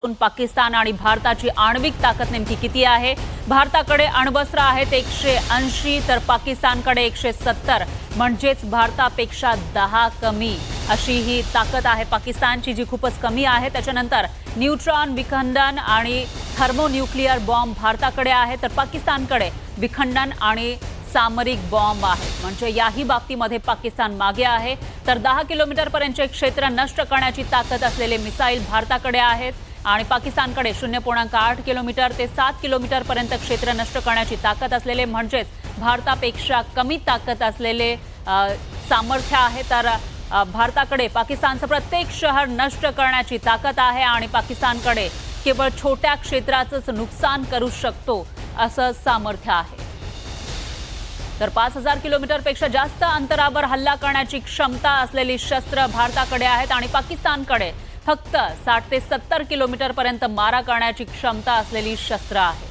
पाकिस्तान आणि भारताची आण्विक ताकद नेमकी किती आहे? भारताकडे अण्वस्त्र आहेत 180 तर पाकिस्तानकडे 170, म्हणजेच भारतापेक्षा 10 कमी अशी ही ताकद आहे पाकिस्तानची, जी खूपच कमी आहे. त्याच्यानंतर न्यूट्रॉन विखंडन आणि थर्मोन्यूक्लिअर बॉम्ब भारताकडे आहे, तर पाकिस्तानकडे विखंडन आणि सामरिक बॉम्ब आहे. म्हणजे याही बाबतीमध्ये पाकिस्तान मागे आहे. तर 10 किलोमीटरपर्यंतचे क्षेत्र नष्ट करण्याची ताकद असलेले मिसाईल भारताकडे आहेत आणि पाकिस्तानकडे 0.8 किलोमीटर ते 7 किलोमीटरपर्यंत क्षेत्र नष्ट करण्याची ताकद असलेले, म्हणजेच भारतापेक्षा कमी ताकद असलेले सामर्थ्य आहे. तर भारताकडे पाकिस्तानचं प्रत्येक शहर नष्ट करण्याची ताकद आहे आणि पाकिस्तानकडे केवळ छोट्या क्षेत्राचंच नुकसान करू शकतो असं सामर्थ्य आहे. तर 5000 किलोमीटरपेक्षा जास्त अंतरावर हल्ला करण्याची क्षमता असलेली शस्त्र भारताकडे आहेत आणि पाकिस्तानकडे फक्त 60 ते 70 किलोमीटरपर्यंत मारा करण्याची क्षमता असलेली शस्त्र आहे.